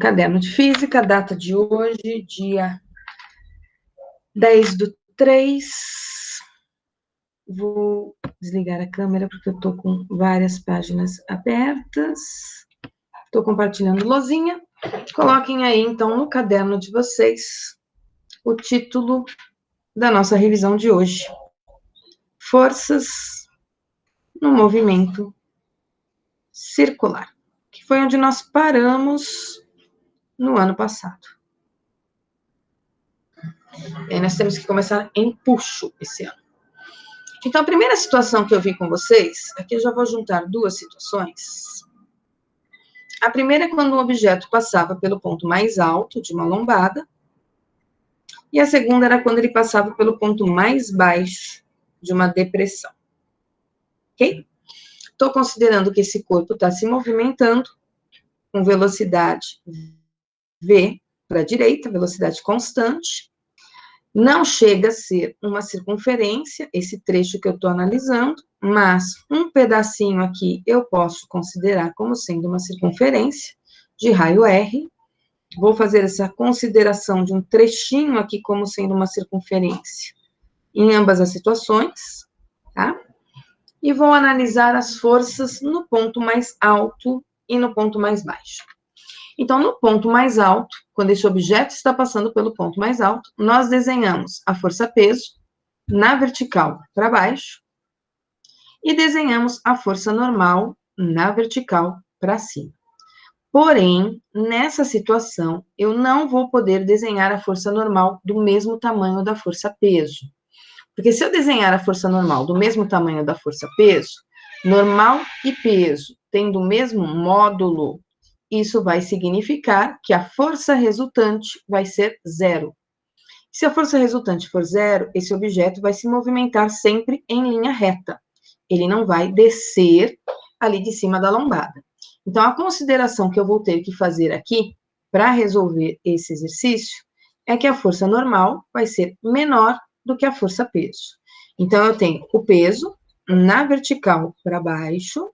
Caderno de Física, data de hoje, dia 10/3. Vou desligar a câmera porque eu estou com várias páginas abertas. Estou compartilhando lousinha. Coloquem aí, então, no caderno de vocês, o título da nossa revisão de hoje. Forças no movimento circular, que foi onde nós paramos no ano passado. E aí nós temos que começar em puxo esse ano. Então, a primeira situação que eu vi com vocês, aqui eu já vou juntar duas situações. A primeira é quando um objeto passava pelo ponto mais alto de uma lombada, e a segunda era quando ele passava pelo ponto mais baixo de uma depressão. Ok? Estou considerando que esse corpo está se movimentando com velocidade v para a direita, velocidade constante. Não chega a ser uma circunferência, esse trecho que eu estou analisando, mas um pedacinho aqui eu posso considerar como sendo uma circunferência de raio R. Vou fazer essa consideração de um trechinho aqui como sendo uma circunferência em ambas as situações, tá? E vou analisar as forças no ponto mais alto e no ponto mais baixo. Então, no ponto mais alto, quando esse objeto está passando pelo ponto mais alto, nós desenhamos a força-peso na vertical para baixo e desenhamos a força normal na vertical para cima. Porém, nessa situação, eu não vou poder desenhar a força normal do mesmo tamanho da força-peso. Porque se eu desenhar a força normal do mesmo tamanho da força-peso, normal e peso tendo o mesmo módulo, isso vai significar que a força resultante vai ser zero. Se a força resultante for zero, esse objeto vai se movimentar sempre em linha reta. Ele não vai descer ali de cima da lombada. Então, a consideração que eu vou ter que fazer aqui, para resolver esse exercício, é que a força normal vai ser menor do que a força-peso. Então, eu tenho o peso na vertical para baixo,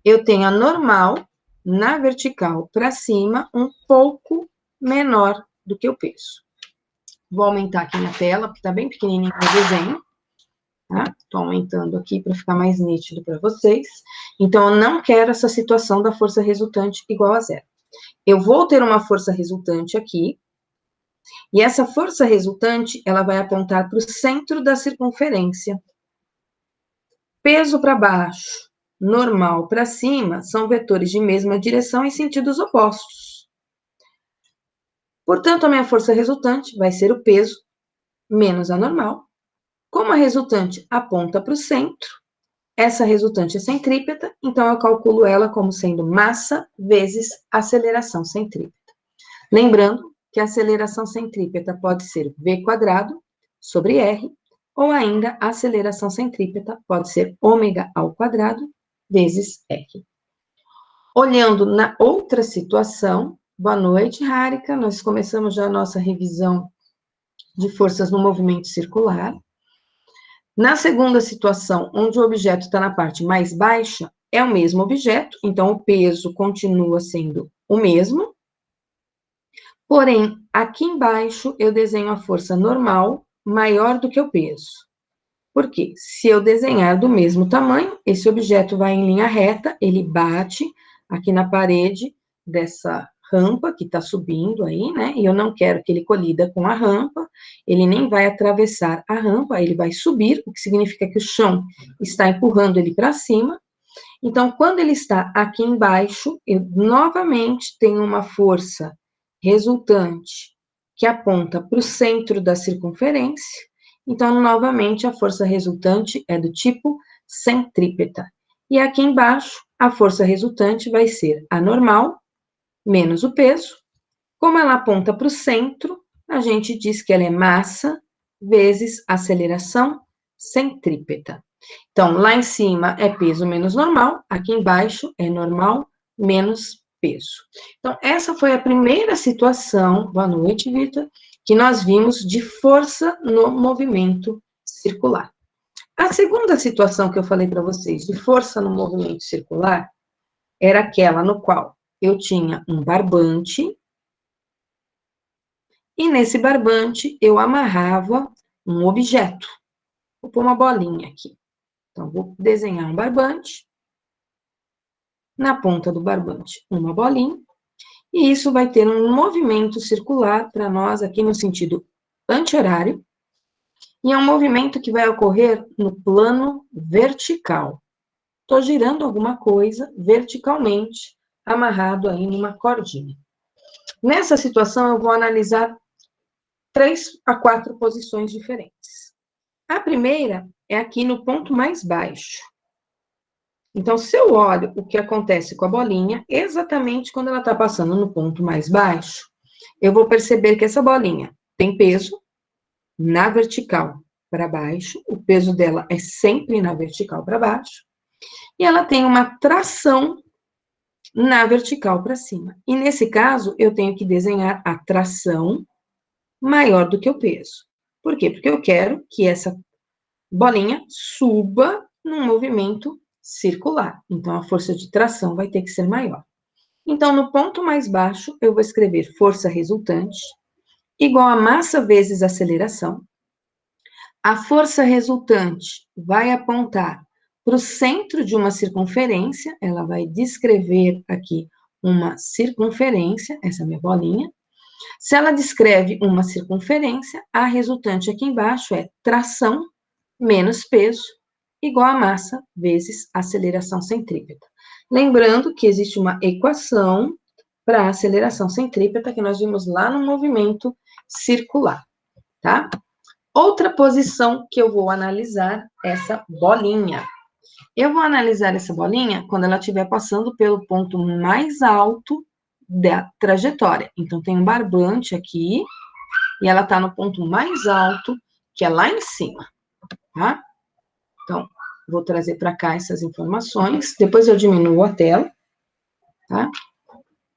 eu tenho a normal na vertical para cima, um pouco menor do que o peso. Vou aumentar aqui na tela, porque está bem pequenininho o desenho. Estou aumentando aqui para ficar mais nítido para vocês. Então, eu não quero essa situação da força resultante igual a zero. Eu vou ter uma força resultante aqui, e essa força resultante, ela vai apontar para o centro da circunferência. Peso para baixo, normal para cima, são vetores de mesma direção em sentidos opostos. Portanto, a minha força resultante vai ser o peso menos a normal. Como a resultante aponta para o centro, essa resultante é centrípeta, então eu calculo ela como sendo massa vezes aceleração centrípeta. Lembrando que a aceleração centrípeta pode ser v² sobre r, ou ainda a aceleração centrípeta pode ser ω² vezes r. Olhando na outra situação, boa noite, Harika, nós começamos já a nossa revisão de forças no movimento circular. Na segunda situação, onde o objeto está na parte mais baixa, é o mesmo objeto, então o peso continua sendo o mesmo. Porém, aqui embaixo eu desenho a força normal maior do que o peso. Por quê? Se eu desenhar do mesmo tamanho, esse objeto vai em linha reta, ele bate aqui na parede dessa rampa que está subindo aí, né? E eu não quero que ele colida com a rampa, ele nem vai atravessar a rampa, ele vai subir, o que significa que o chão está empurrando ele para cima. Então, quando ele está aqui embaixo, eu novamente tenho uma força resultante que aponta para o centro da circunferência. Então, novamente, a força resultante é do tipo centrípeta. E aqui embaixo, a força resultante vai ser a normal menos o peso. Como ela aponta para o centro, a gente diz que ela é massa vezes aceleração centrípeta. Então, lá em cima é peso menos normal, aqui embaixo é normal menos peso. Então, essa foi a primeira situação, boa noite, Vitor, que nós vimos de força no movimento circular. A segunda situação que eu falei para vocês de força no movimento circular era aquela no qual eu tinha um barbante E nesse barbante, eu amarrava um objeto. Vou pôr uma bolinha aqui. Então, vou desenhar um barbante. Na ponta do barbante, uma bolinha. E isso vai ter um movimento circular para nós aqui no sentido anti-horário. E é um movimento que vai ocorrer no plano vertical. Estou girando alguma coisa verticalmente, amarrado aí numa cordinha. Nessa situação, eu vou analisar 3 a 4 posições diferentes. A primeira é aqui no ponto mais baixo. Então, se eu olho o que acontece com a bolinha, exatamente quando ela está passando no ponto mais baixo, eu vou perceber que essa bolinha tem peso na vertical para baixo, o peso dela é sempre na vertical para baixo, e ela tem uma tração na vertical para cima. E nesse caso, eu tenho que desenhar a tração maior do que o peso. Por quê? Porque eu quero que essa bolinha suba num movimento circular. Então, a força de tração vai ter que ser maior. Então, no ponto mais baixo, eu vou escrever força resultante igual a massa vezes aceleração. A força resultante vai apontar para o centro de uma circunferência, ela vai descrever aqui uma circunferência, essa é a minha bolinha. Se ela descreve uma circunferência, a resultante aqui embaixo é tração menos peso, igual a massa vezes aceleração centrípeta. Lembrando que existe uma equação para a aceleração centrípeta que nós vimos lá no movimento circular, tá? Outra posição que eu vou analisar é essa bolinha. Eu vou analisar essa bolinha quando ela estiver passando pelo ponto mais alto da trajetória. Então, tem um barbante aqui, e ela está no ponto mais alto, que é lá em cima, tá? Então, vou trazer para cá essas informações. Depois eu diminuo a tela, tá?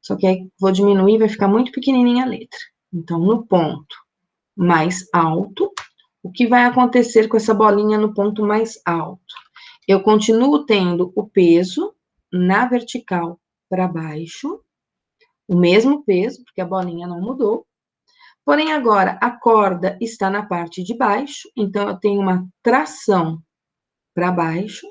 Só que aí vou diminuir, vai ficar muito pequenininha a letra. Então, no ponto mais alto, o que vai acontecer com essa bolinha no ponto mais alto? Eu continuo tendo o peso na vertical para baixo, o mesmo peso, porque a bolinha não mudou. Porém, agora a corda está na parte de baixo, então eu tenho uma tração para baixo.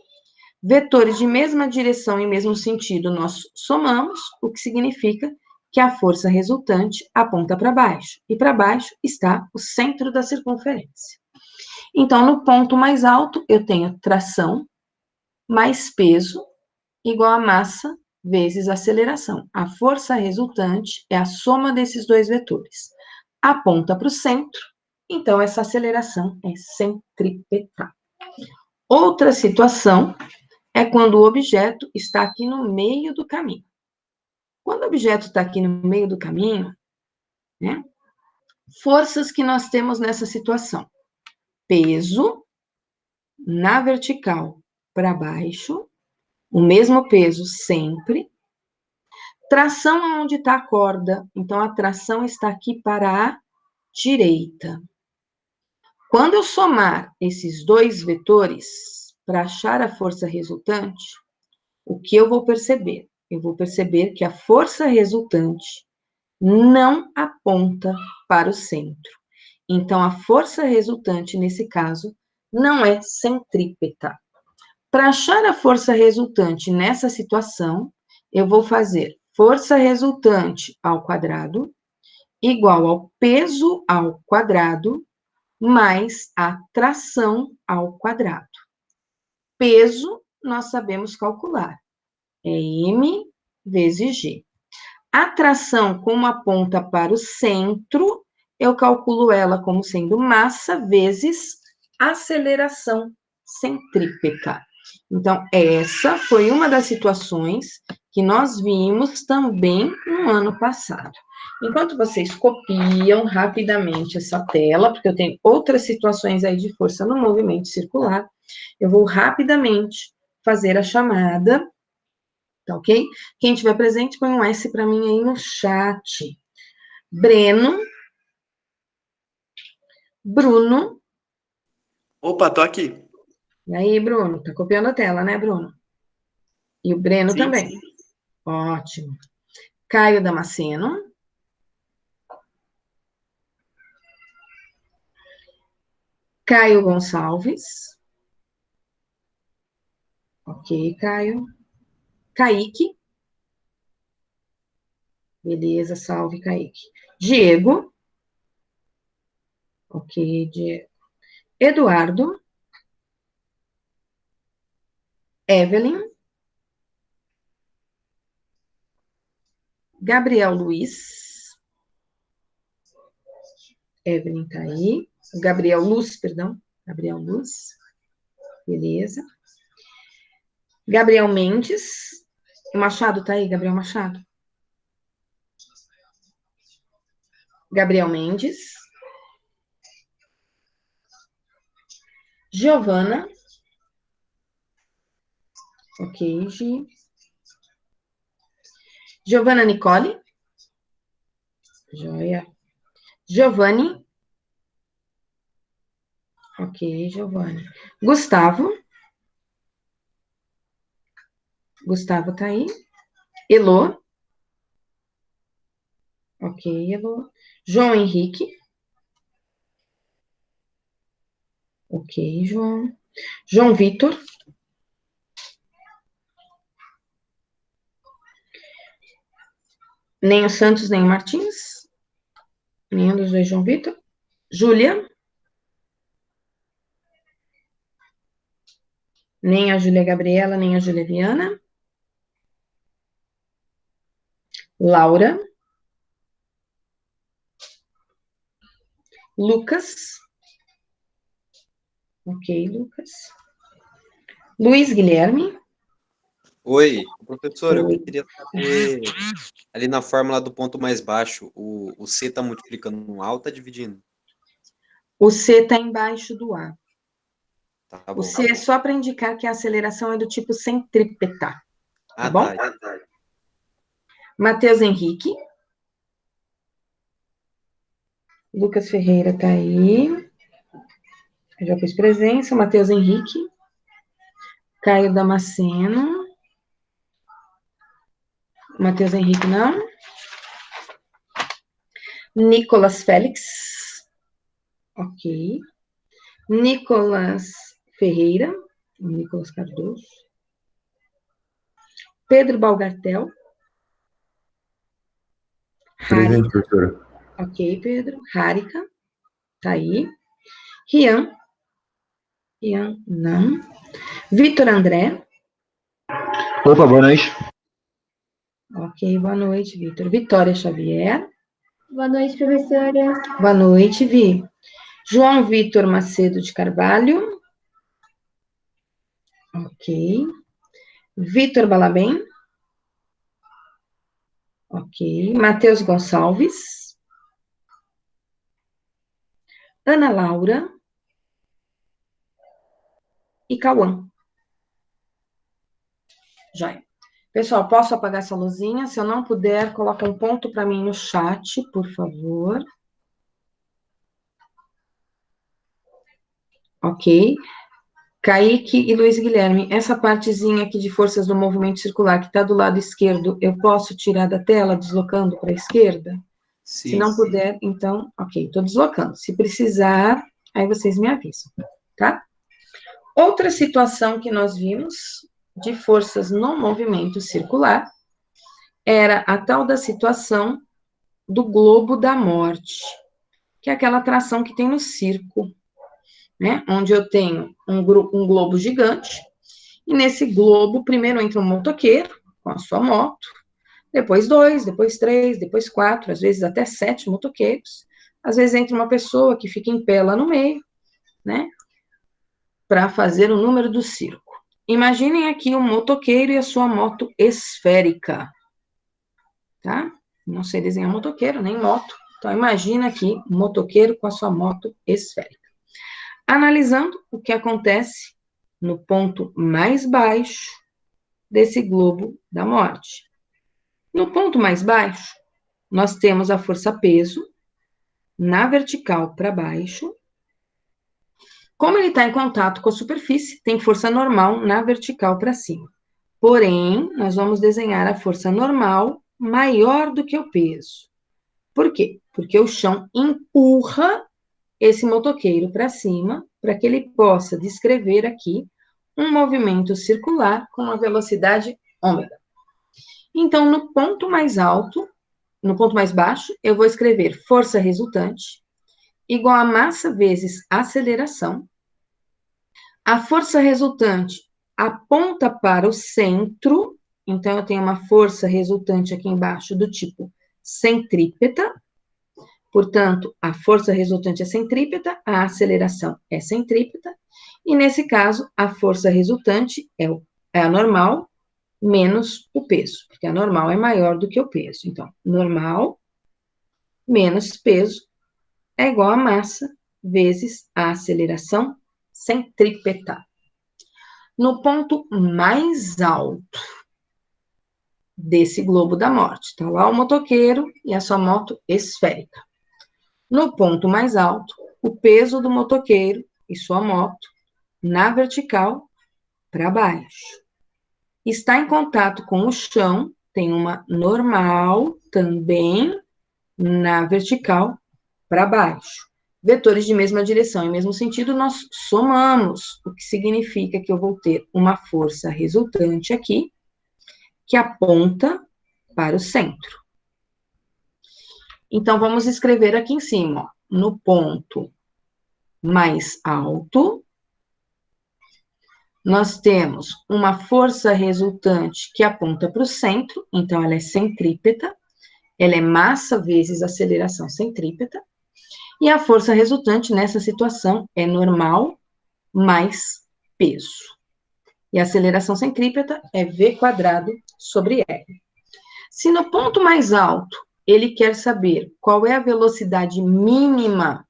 Vetores de mesma direção e mesmo sentido nós somamos, o que significa que a força resultante aponta para baixo. E para baixo está o centro da circunferência. Então, no ponto mais alto, eu tenho tração mais peso igual a massa vezes aceleração. A força resultante é a soma desses dois vetores. Aponta para o centro, então essa aceleração é centrípeta. Outra situação é quando o objeto está aqui no meio do caminho. Quando o objeto está aqui no meio do caminho, né, forças que nós temos nessa situação. Peso na vertical para baixo, o mesmo peso sempre. Tração onde está a corda, então a tração está aqui para a direita. Quando eu somar esses dois vetores para achar a força resultante, o que eu vou perceber? Eu vou perceber que a força resultante não aponta para o centro. Então, a força resultante, nesse caso, não é centrípeta. Para achar a força resultante nessa situação, eu vou fazer força resultante ao quadrado igual ao peso ao quadrado mais a tração ao quadrado. Peso, nós sabemos calcular. É M vezes G. A tração, como aponta para o centro, eu calculo ela como sendo massa vezes aceleração centrípeta. Então, essa foi uma das situações que nós vimos também no ano passado. Enquanto vocês copiam rapidamente essa tela, porque eu tenho outras situações aí de força no movimento circular, eu vou rapidamente fazer a chamada, tá ok? Quem estiver presente, põe um S para mim aí no chat. Breno. Bruno. Opa, tô aqui. E aí, Bruno? Tá copiando a tela, né, Bruno? E o Breno Sim, também. sim. Ótimo. Caio Damasceno. Caio Gonçalves. Ok, Caio. Kaique. Beleza, salve, Kaique. Diego. Ok, Diego. Eduardo. Evelyn. Gabriel Luiz. Evelyn tá aí. Gabriel Luz, perdão. Gabriel Luz. Beleza. Gabriel Mendes. O Machado tá aí, Gabriel Machado. Gabriel Mendes. Giovana. Ok, Gi. Giovana Nicole. Joia. Giovanni. Ok, Giovanni. Gustavo. Gustavo tá aí. Elô. Ok, Elô. João Henrique. Ok, João. João Vitor. Nem o Santos, nem o Martins. Nenhum dos dois, João Vitor. Júlia. Nem a Júlia Gabriela, nem a Júlia Viana. Laura. Lucas. Ok, Lucas. Luiz Guilherme. Oi, professor, eu Oi. queria saber, ali na fórmula do ponto mais baixo, o C está multiplicando no A ou está dividindo? O C está embaixo do A. Tá O bom. C é só para indicar que a aceleração é do tipo centrípeta. Tá Ah, bom? tá. Matheus Henrique. Lucas Ferreira tá aí. Eu já fiz presença. Matheus Henrique. Caio Damasceno. Matheus Henrique, não. Nicolas Félix. Ok. Nicolas Ferreira. Nicolas Cardoso. Pedro Balgartel. Presente, professora. Ok, Pedro. Harika. Tá aí. Rian. Rian, não. Vitor André. Opa, boa noite. Ok, boa noite, Vitor. Vitória Xavier. Boa noite, professora. Boa noite, Vi. João Vitor Macedo de Carvalho. Ok. Vitor Balabem. Ok. Matheus Gonçalves. Ana Laura. E Cauã. Joia. Pessoal, posso apagar essa luzinha? Se eu não puder, coloca um ponto para mim no chat, por favor. Ok. Kaique e Luiz Guilherme, essa partezinha aqui de forças do movimento circular que está do lado esquerdo, eu posso tirar da tela, deslocando para a esquerda? Sim. Se não puder, então, ok, estou deslocando. Se precisar, aí vocês me avisam, tá? Outra situação que nós vimos de forças no movimento circular era a tal da situação do globo da morte, que é aquela atração que tem no circo, né? Onde eu tenho um globo gigante, e nesse globo, primeiro entra um motoqueiro com a sua moto, depois 2, depois 3, depois 4, às vezes até 7 motoqueiros, às vezes entra uma pessoa que fica em pé lá no meio, né? Para fazer o número do circo. Imaginem aqui um motoqueiro e a sua moto esférica, tá? Não sei desenhar motoqueiro, nem moto. Então, imagina aqui um motoqueiro com a sua moto esférica. Analisando o que acontece no ponto mais baixo desse globo da morte. No ponto mais baixo, nós temos a força-peso na vertical para baixo. Como ele está em contato com a superfície, tem força normal na vertical para cima. Porém, nós vamos desenhar a força normal maior do que o peso. Por quê? Porque o chão empurra esse motoqueiro para cima para que ele possa descrever aqui um movimento circular com uma velocidade ômega. Então, no ponto mais alto, no ponto mais baixo, eu vou escrever força resultante igual a massa vezes aceleração. A força resultante aponta para o centro, então eu tenho uma força resultante aqui embaixo do tipo centrípeta. Portanto, a força resultante é centrípeta, a aceleração é centrípeta, e nesse caso, a força resultante é a normal menos o peso, porque a normal é maior do que o peso. Então, normal menos peso é igual a massa vezes a aceleração centrípeta. No ponto mais alto desse globo da morte, está lá o motoqueiro e a sua moto esférica. No ponto mais alto, o peso do motoqueiro e sua moto na vertical para baixo. Está em contato com o chão, tem uma normal também na vertical para baixo. Vetores de mesma direção e mesmo sentido, nós somamos, o que significa que eu vou ter uma força resultante aqui, que aponta para o centro. Então, vamos escrever aqui em cima, ó, no ponto mais alto, nós temos uma força resultante que aponta para o centro, então ela é centrípeta, ela é massa vezes aceleração centrípeta, e a força resultante nessa situação é normal mais peso. E a aceleração centrípeta é V² sobre R. Se no ponto mais alto ele quer saber qual é a velocidade mínima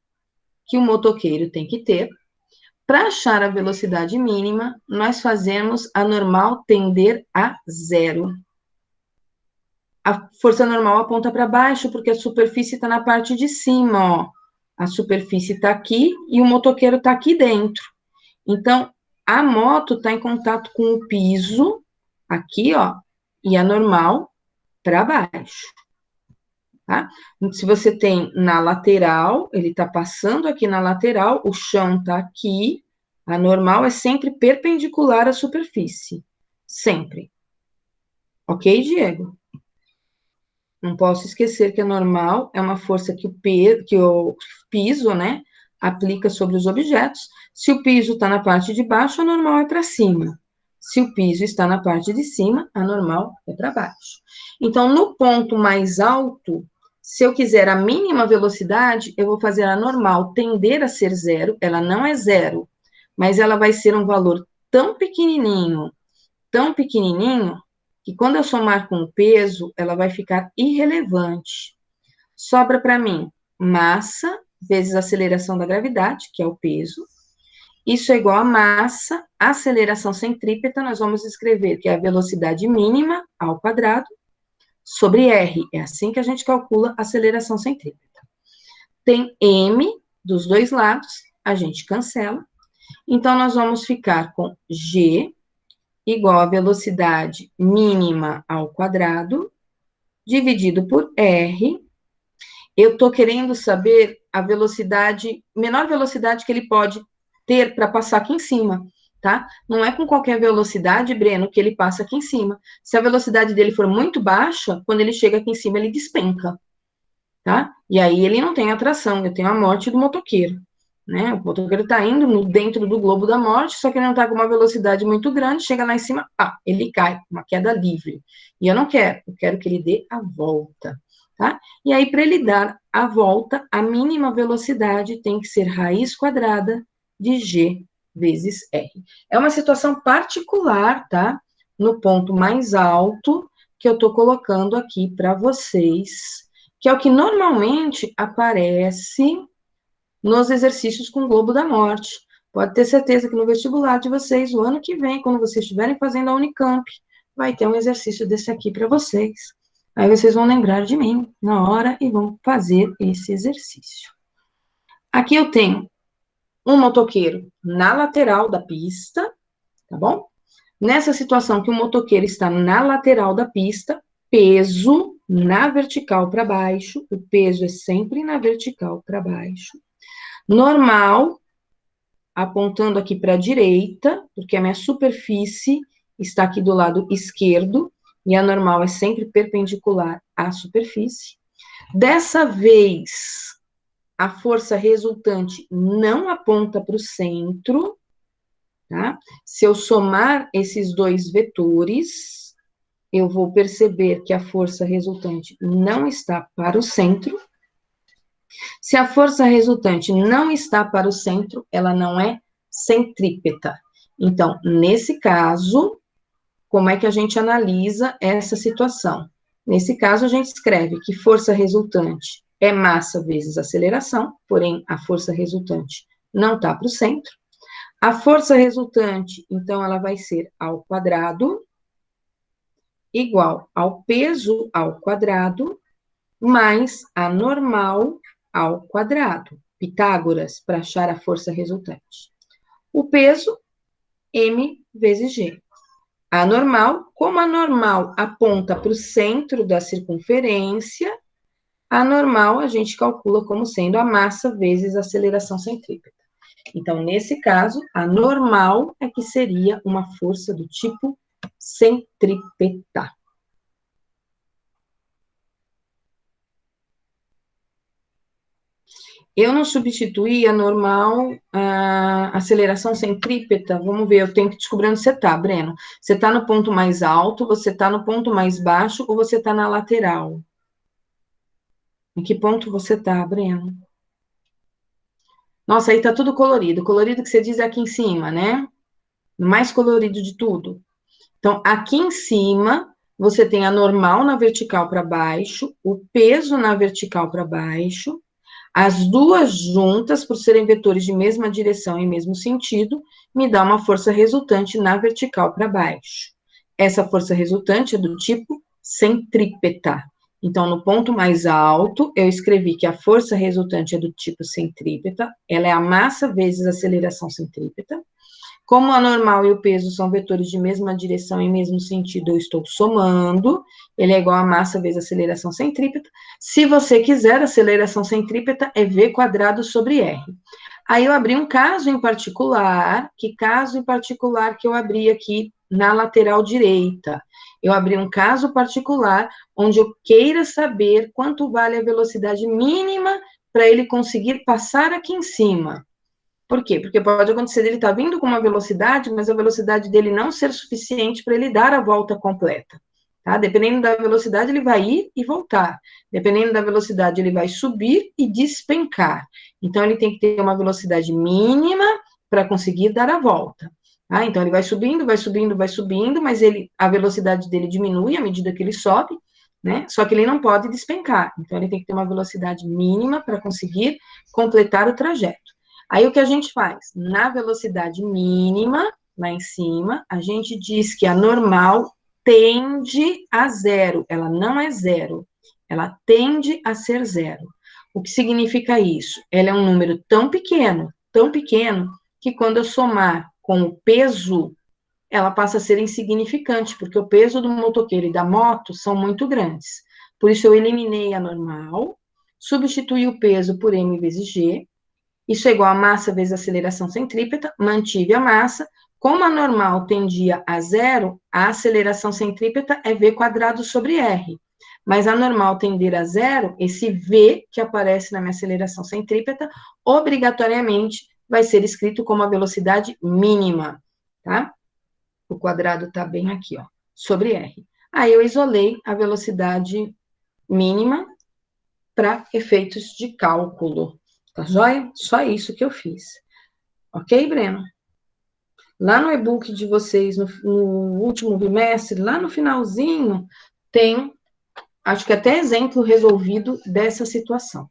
que o motoqueiro tem que ter, para achar a velocidade mínima, nós fazemos a normal tender a zero. A força normal aponta para baixo, porque a superfície está na parte de cima, ó. A superfície está aqui e o motoqueiro está aqui dentro. Então, a moto está em contato com o piso, aqui, ó, e a normal para baixo. Tá? Se você tem na lateral, ele está passando aqui na lateral, o chão está aqui, a normal é sempre perpendicular à superfície. Sempre. Ok, Diego? Não posso esquecer que a normal é uma força que o piso, né, aplica sobre os objetos. Se o piso está na parte de baixo, a normal é para cima. Se o piso está na parte de cima, a normal é para baixo. Então, no ponto mais alto, se eu quiser a mínima velocidade, eu vou fazer a normal tender a ser zero. Ela não é zero, mas ela vai ser um valor tão pequenininho, que quando eu somar com o peso, ela vai ficar irrelevante. Sobra para mim massa vezes aceleração da gravidade, que é o peso. Isso é igual a massa, aceleração centrípeta, nós vamos escrever que é a velocidade mínima ao quadrado, sobre R. É assim que a gente calcula a aceleração centrípeta. Tem M dos dois lados, a gente cancela. Então, nós vamos ficar com G igual a velocidade mínima ao quadrado, dividido por R. Eu estou querendo saber a velocidade, menor velocidade que ele pode ter para passar aqui em cima, tá? Não é com qualquer velocidade, Breno, que ele passa aqui em cima. Se a velocidade dele for muito baixa, quando ele chega aqui em cima, ele despenca, tá? E aí ele não tem atração, eu tenho a morte do motoqueiro, né? O motoqueiro está indo dentro do globo da morte, só que ele não está com uma velocidade muito grande, chega lá em cima, ele cai, uma queda livre. E eu não quero, eu quero que ele dê a volta, tá? E aí, para ele dar a volta, a mínima velocidade tem que ser raiz quadrada de G vezes R. É uma situação particular, tá? No ponto mais alto que eu estou colocando aqui para vocês, que é o que normalmente aparece nos exercícios com o globo da morte. Pode ter certeza que no vestibular de vocês, o ano que vem, quando vocês estiverem fazendo a Unicamp, vai ter um exercício desse aqui para vocês. Aí vocês vão lembrar de mim na hora e vão fazer esse exercício. Aqui eu tenho um motoqueiro na lateral da pista, tá bom? Nessa situação que o motoqueiro está na lateral da pista, peso na vertical para baixo, o peso é sempre na vertical para baixo. Normal apontando aqui para a direita, porque a minha superfície está aqui do lado esquerdo, e a normal é sempre perpendicular à superfície. Dessa vez, a força resultante não aponta para o centro, tá? Se eu somar esses dois vetores, eu vou perceber que a força resultante não está para o centro. Se a força resultante não está para o centro, ela não é centrípeta. Então, nesse caso, como é que a gente analisa essa situação? Nesse caso, a gente escreve que força resultante é massa vezes aceleração, porém, a força resultante não está para o centro. A força resultante, então, ela vai ser ao quadrado, igual ao peso ao quadrado, mais a normal ao quadrado. Pitágoras, para achar a força resultante. O peso, m vezes g. A normal, como a normal aponta para o centro da circunferência, a normal a gente calcula como sendo a massa vezes a aceleração centrípeta. Então, nesse caso, a normal é que seria uma força do tipo centrípeta. Eu não substituí a normal, a aceleração centrípeta. Vamos ver, eu tenho que descobrir onde você está, Breno. Você está no ponto mais alto, você está no ponto mais baixo ou você está na lateral? Em que ponto você está, Breno? Nossa, aí tá tudo colorido. Colorido que você diz é aqui em cima, né? O mais colorido de tudo. Então, aqui em cima, você tem a normal na vertical para baixo, o peso na vertical para baixo. As duas juntas, por serem vetores de mesma direção e mesmo sentido, me dá uma força resultante na vertical para baixo. Essa força resultante é do tipo centrípeta. Então, no ponto mais alto, eu escrevi que a força resultante é do tipo centrípeta, ela é a massa vezes a aceleração centrípeta. Como a normal e o peso são vetores de mesma direção e mesmo sentido, eu estou somando, ele é igual a massa vezes a aceleração centrípeta. Se você quiser, a aceleração centrípeta é V quadrado sobre R. Aí eu abri um caso em particular, que eu abri aqui na lateral direita? Eu abri um caso particular onde eu queira saber quanto vale a velocidade mínima para ele conseguir passar aqui em cima. Por quê? Porque pode acontecer dele estar vindo com uma velocidade, mas a velocidade dele não ser suficiente para ele dar a volta completa. Tá? Dependendo da velocidade, ele vai ir e voltar. Dependendo da velocidade, ele vai subir e despencar. Então, ele tem que ter uma velocidade mínima para conseguir dar a volta. Tá? Então, ele vai subindo, mas a velocidade dele diminui à medida que ele sobe, né? Só que ele não pode despencar. Então, ele tem que ter uma velocidade mínima para conseguir completar o trajeto. Aí, o que a gente faz? Na velocidade mínima, lá em cima, a gente diz que a normal tende a zero. Ela não é zero. Ela tende a ser zero. O que significa isso? Ela é um número tão pequeno, que quando eu somar com o peso, ela passa a ser insignificante, porque o peso do motoqueiro e da moto são muito grandes. Por isso, eu eliminei a normal, substituí o peso por m vezes g. Isso é igual a massa vezes a aceleração centrípeta, mantive a massa. Como a normal tendia a zero, a aceleração centrípeta é V quadrado sobre R. Mas a normal tender a zero, esse V que aparece na minha aceleração centrípeta, obrigatoriamente vai ser escrito como a velocidade mínima, tá? O quadrado tá bem aqui, ó, sobre R. Aí eu isolei a velocidade mínima para efeitos de cálculo. Tá joia? Só isso que eu fiz. Ok, Breno? Lá no e-book de vocês, no último bimestre, lá no finalzinho, tem, acho que até exemplo resolvido dessa situação.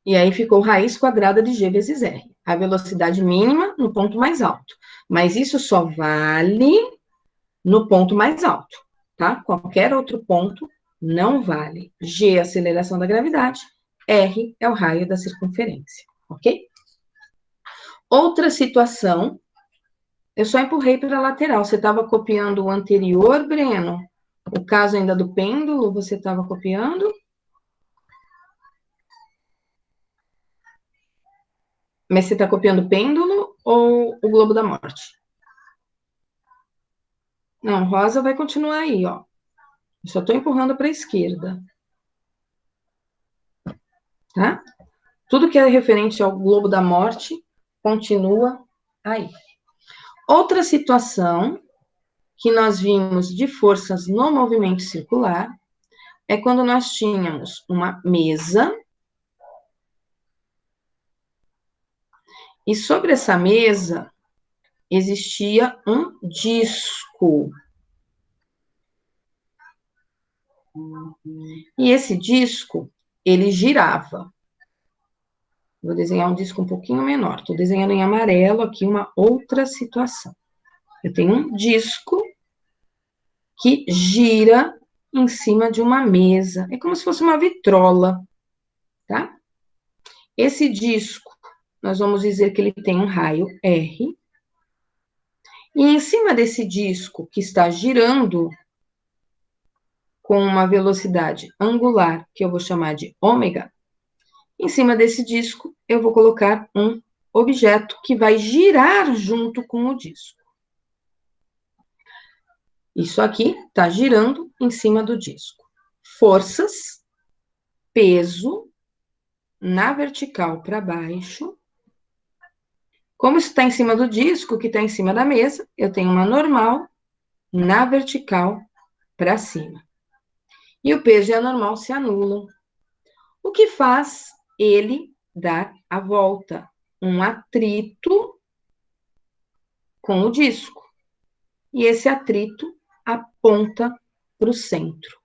E aí ficou raiz quadrada de G vezes R. A velocidade mínima no ponto mais alto. Mas isso só vale no ponto mais alto, tá? Qualquer outro ponto não vale. G, aceleração da gravidade. R é o raio da circunferência, ok? Outra situação, eu só empurrei para a lateral. Você estava copiando o anterior, Breno? O caso ainda do pêndulo, você estava copiando? Mas você está copiando o pêndulo ou o globo da morte? Não, rosa vai continuar aí, ó. Eu só estou empurrando para a esquerda. Tá? Tudo que é referente ao globo da morte continua aí. Outra situação que nós vimos de forças no movimento circular é quando nós tínhamos uma mesa e sobre essa mesa existia um disco. E esse disco, ele girava. Vou desenhar um disco um pouquinho menor. Estou desenhando em amarelo aqui uma outra situação. Eu tenho um disco que gira em cima de uma mesa. É como se fosse uma vitrola, tá? Esse disco, nós vamos dizer que ele tem um raio R. E em cima desse disco que está girando com uma velocidade angular, que eu vou chamar de ômega, em cima desse disco eu vou colocar um objeto que vai girar junto com o disco. Isso aqui está girando em cima do disco. Forças, peso, na vertical para baixo. Como isso está em cima do disco, que está em cima da mesa, eu tenho uma normal na vertical para cima. E o peso e a normal se anulam. O que faz ele dar a volta? Um atrito com o disco. E esse atrito aponta para o centro.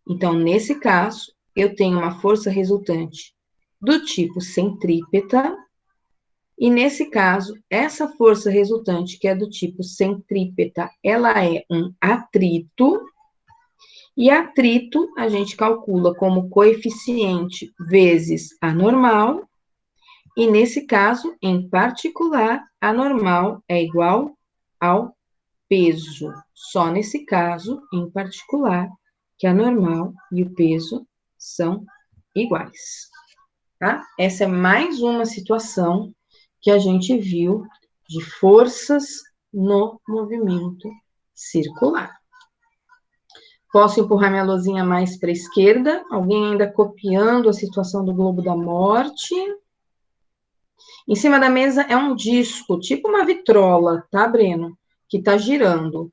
Então, nesse caso, eu tenho uma força resultante do tipo centrípeta. E nesse caso, essa força resultante, que é do tipo centrípeta, ela é um atrito. E atrito a gente calcula como coeficiente vezes a normal. E nesse caso, em particular, a normal é igual ao peso. Só nesse caso, em particular, que a normal e o peso são iguais. Tá? Essa é mais uma situação que a gente viu de forças no movimento circular. Posso empurrar minha luzinha mais para a esquerda? Alguém ainda copiando a situação do globo da morte? Em cima da mesa é um disco, tipo uma vitrola, tá, Breno? Que está girando.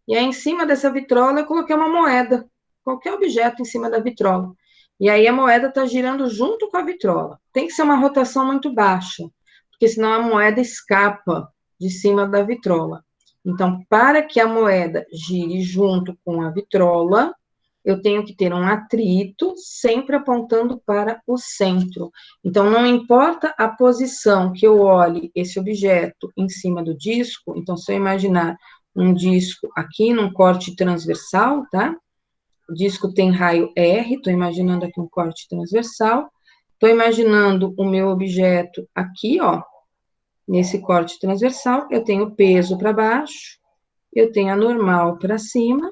E aí, em cima dessa vitrola, eu coloquei uma moeda, qualquer objeto em cima da vitrola. E aí, a moeda está girando junto com a vitrola. Tem que ser uma rotação muito baixa, porque senão a moeda escapa de cima da vitrola. Então, para que a moeda gire junto com a vitrola, eu tenho que ter um atrito sempre apontando para o centro. Então, não importa a posição que eu olhe esse objeto em cima do disco, então, se eu imaginar um disco aqui num corte transversal, tá? O disco tem raio R, estou imaginando aqui um corte transversal. Estou imaginando o meu objeto aqui, ó, nesse corte transversal. Eu tenho peso para baixo, eu tenho a normal para cima.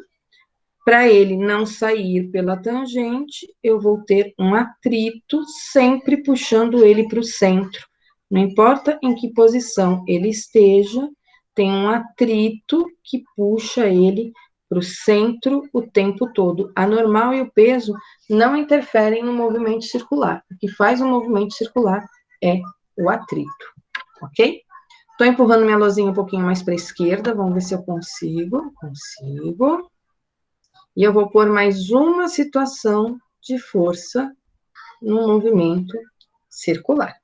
Para ele não sair pela tangente, eu vou ter um atrito, sempre puxando ele para o centro. Não importa em que posição ele esteja, tem um atrito que puxa ele para o centro o tempo todo. A normal e o peso não interferem no movimento circular. O que faz o movimento circular é o atrito, ok? Estou empurrando minha luzinha um pouquinho mais para a esquerda, vamos ver se eu consigo. Consigo. E eu vou pôr mais uma situação de força no movimento circular.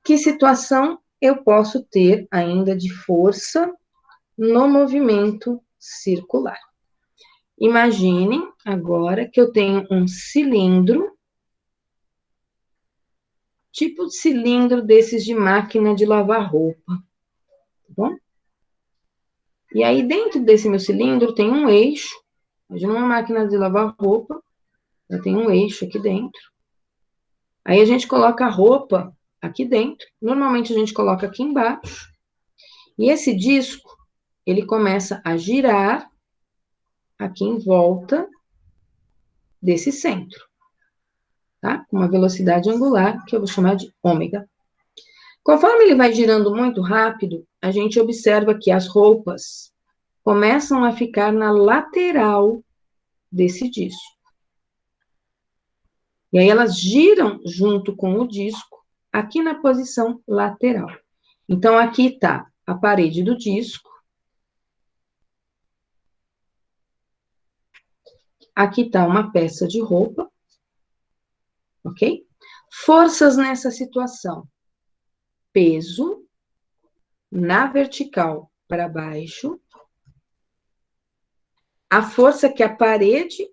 Que situação eu posso ter ainda de força no movimento circular? Imaginem agora que eu tenho um cilindro, tipo de cilindro desses de máquina de lavar roupa, tá bom? E aí dentro desse meu cilindro tem um eixo. Imagina uma máquina de lavar roupa, ela tem um eixo aqui dentro. Aí a gente coloca a roupa aqui dentro. Normalmente a gente coloca aqui embaixo. E esse disco, ele começa a girar aqui em volta desse centro. Tá? Com uma velocidade angular, que eu vou chamar de ômega. Conforme ele vai girando muito rápido, a gente observa que as roupas começam a ficar na lateral desse disco. E aí elas giram junto com o disco, aqui na posição lateral. Então, aqui está a parede do disco. Aqui está uma peça de roupa. Ok? Forças nessa situação. Peso na vertical para baixo. A força que a parede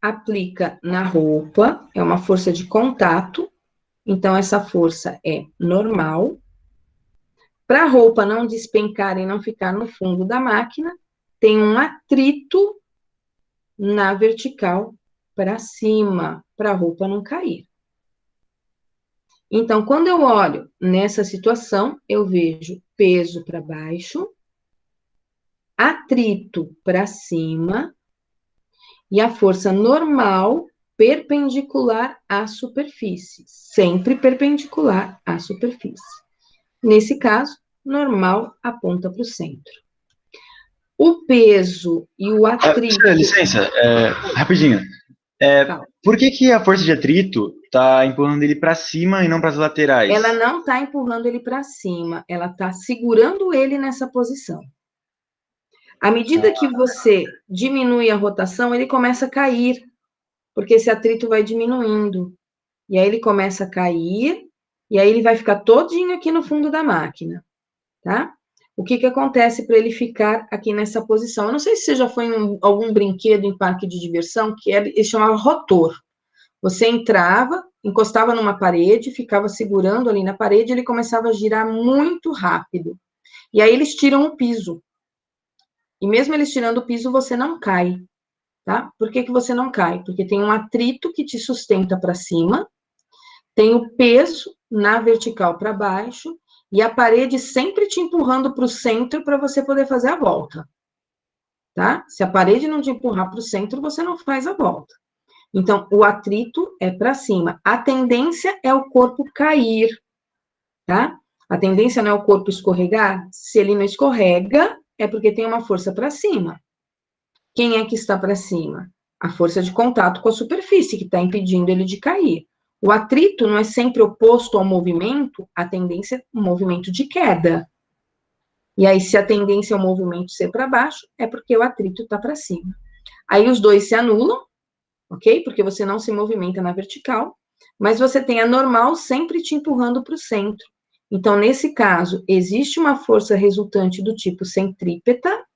aplica na roupa é uma força de contato. Então, essa força é normal. Para a roupa não despencar e não ficar no fundo da máquina, tem um atrito na vertical para cima, para a roupa não cair. Então, quando eu olho nessa situação, eu vejo peso para baixo, atrito para cima e a força normal perpendicular à superfície, sempre perpendicular à superfície. Nesse caso, normal aponta para o centro. O peso e o atrito... Licença, rapidinho. Por que a força de atrito está empurrando ele para cima e não para as laterais? Ela não está empurrando ele para cima, ela está segurando ele nessa posição. À medida que você diminui a rotação, ele começa a cair, porque esse atrito vai diminuindo. E aí ele começa a cair, e aí ele vai ficar todinho aqui no fundo da máquina, tá? O que acontece para ele ficar aqui nessa posição? Eu não sei se você já foi em algum brinquedo em parque de diversão, que ele chamava rotor. Você entrava, encostava numa parede, ficava segurando ali na parede, ele começava a girar muito rápido. E aí eles tiram o piso. E mesmo eles tirando o piso, você não cai, tá? Por que você não cai? Porque tem um atrito que te sustenta para cima, tem o peso na vertical para baixo, e a parede sempre te empurrando para o centro para você poder fazer a volta, tá? Se a parede não te empurrar para o centro, você não faz a volta. Então, o atrito é para cima. A tendência é o corpo cair, tá? A tendência não é o corpo escorregar. Se ele não escorrega, é porque tem uma força para cima. Quem é que está para cima? A força de contato com a superfície, que está impedindo ele de cair. O atrito não é sempre oposto ao movimento, a tendência é um movimento de queda. E aí, se a tendência é o movimento ser para baixo, é porque o atrito está para cima. Aí os dois se anulam, ok? Porque você não se movimenta na vertical, mas você tem a normal sempre te empurrando para o centro. Então, nesse caso, existe uma força resultante do tipo centrípeta,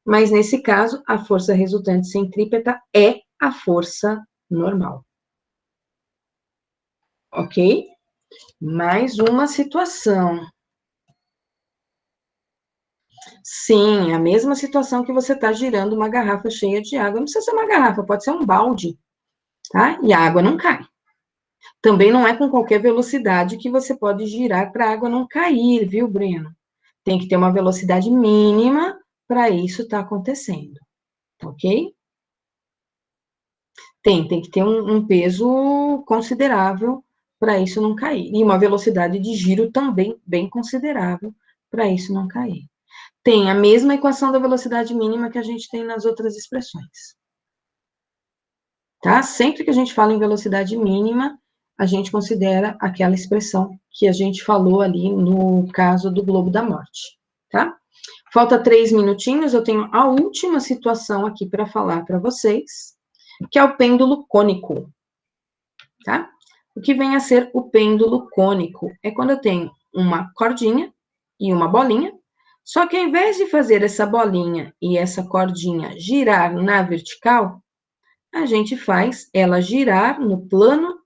mas nesse caso, a força resultante centrípeta é a força normal. Ok? Mais uma situação. Sim, a mesma situação que você está girando uma garrafa cheia de água. Não precisa ser uma garrafa, pode ser um balde, tá? E a água não cai. Também não é com qualquer velocidade que você pode girar para a água não cair, viu, Breno? Tem que ter uma velocidade mínima para isso estar acontecendo, ok? Tem que ter um peso considerável para isso não cair. E uma velocidade de giro também bem considerável para isso não cair. Tem a mesma equação da velocidade mínima que a gente tem nas outras expressões. Tá? Sempre que a gente fala em velocidade mínima, a gente considera aquela expressão que a gente falou ali no caso do globo da morte, tá? Falta 3 minutinhos, eu tenho a última situação aqui para falar para vocês, que é o pêndulo cônico, tá? O que vem a ser o pêndulo cônico? É quando eu tenho uma cordinha e uma bolinha, só que ao invés de fazer essa bolinha e essa cordinha girar na vertical, a gente faz ela girar no plano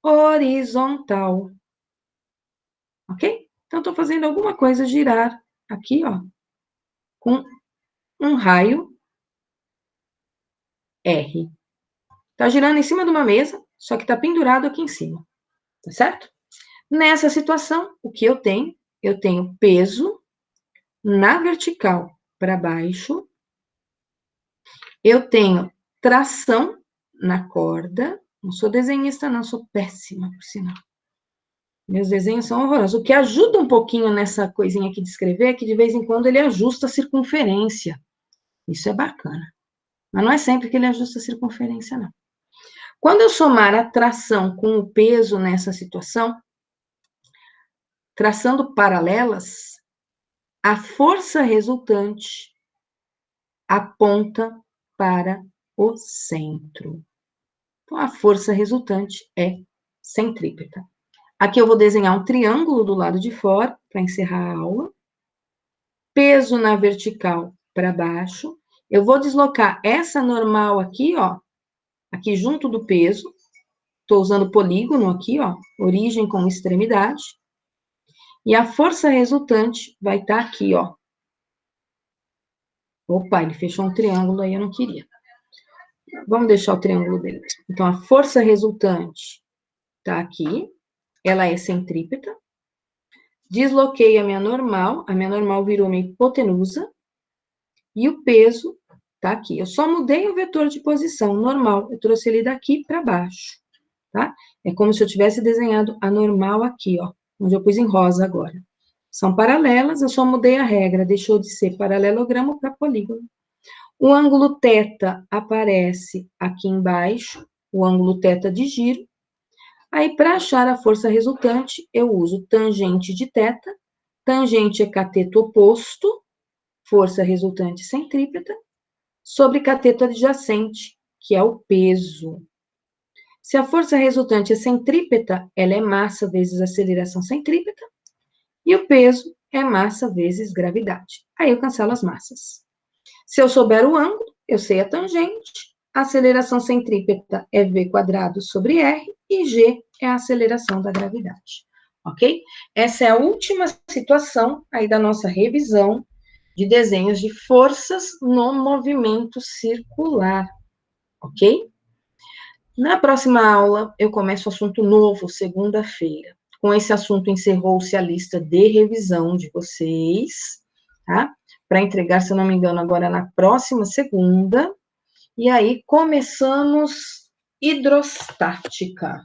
horizontal. Ok? Então, estou fazendo alguma coisa girar aqui, ó, com um raio R. Está girando em cima de uma mesa, só que está pendurado aqui em cima. Tá certo? Nessa situação, o que eu tenho? Eu tenho peso na vertical para baixo. Eu tenho tração na corda. Não sou desenhista, não, sou péssima, por sinal. Meus desenhos são horrorosos. O que ajuda um pouquinho nessa coisinha aqui de escrever é que, de vez em quando, ele ajusta a circunferência. Isso é bacana. Mas não é sempre que ele ajusta a circunferência, não. Quando eu somar a tração com o peso nessa situação, traçando paralelas, a força resultante aponta para o centro. Então, a força resultante é centrípeta. Aqui eu vou desenhar um triângulo do lado de fora, para encerrar a aula. Peso na vertical para baixo. Eu vou deslocar essa normal aqui, ó, aqui junto do peso. Estou usando polígono aqui, ó, origem com extremidade. E a força resultante vai estar aqui, ó. Opa, ele fechou um triângulo aí, eu não queria. Vamos deixar o triângulo dele. Então, a força resultante está aqui. Ela é centrípeta. Desloquei a minha normal virou minha hipotenusa. E o peso tá aqui. Eu só mudei o vetor de posição normal. Eu trouxe ele daqui para baixo, tá? É como se eu tivesse desenhado a normal aqui, ó. Onde eu pus em rosa agora. São paralelas, eu só mudei a regra. Deixou de ser paralelogramo para polígono. O ângulo θ aparece aqui embaixo. O ângulo θ de giro. Aí, para achar a força resultante, eu uso tangente de θ. Tangente é cateto oposto. Força resultante centrípeta. Sobre cateto adjacente, que é o peso. Se a força resultante é centrípeta, ela é massa vezes aceleração centrípeta. E o peso é massa vezes gravidade. Aí eu cancelo as massas. Se eu souber o ângulo, eu sei a tangente. A aceleração centrípeta é v² sobre r. E g é a aceleração da gravidade. Ok? Essa é a última situação aí da nossa revisão de desenhos de forças no movimento circular. Ok? Na próxima aula, eu começo assunto novo, segunda-feira. Com esse assunto, encerrou-se a lista de revisão de vocês, tá? Para entregar, se eu não me engano, agora na próxima segunda. E aí, começamos hidrostática,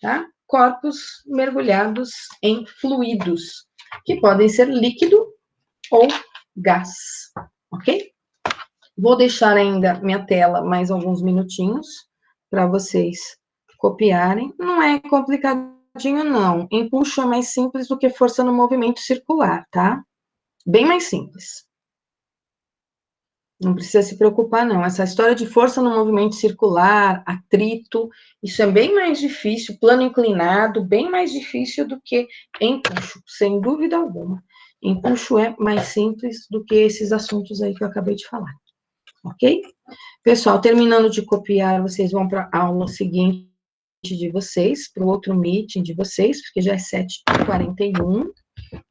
tá? Corpos mergulhados em fluidos, que podem ser líquido ou gás, ok? Vou deixar ainda minha tela mais alguns minutinhos para vocês copiarem. Não é complicadinho, não. Empuxo é mais simples do que força no movimento circular, tá? Bem mais simples. Não precisa se preocupar, não. Essa história de força no movimento circular, atrito, isso é bem mais difícil, plano inclinado, bem mais difícil do que empuxo, sem dúvida alguma. Empuxo é mais simples do que esses assuntos aí que eu acabei de falar. Ok? Pessoal, terminando de copiar, vocês vão para a aula seguinte de vocês, para o outro meeting de vocês, porque já é 7h41,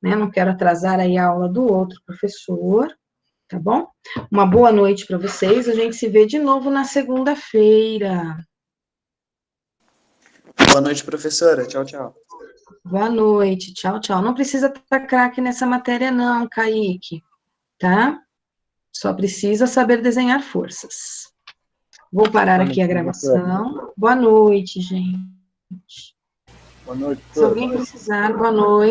né? Não quero atrasar aí a aula do outro professor. Tá bom? Uma boa noite para vocês. A gente se vê de novo na segunda-feira. Boa noite, professora. Tchau, tchau. Boa noite. Tchau, tchau. Não precisa estar craque nessa matéria, não, Kaique. Tá? Só precisa saber desenhar forças. Vou parar aqui a gravação. Boa noite, gente. Boa noite, Se alguém precisar, boa noite.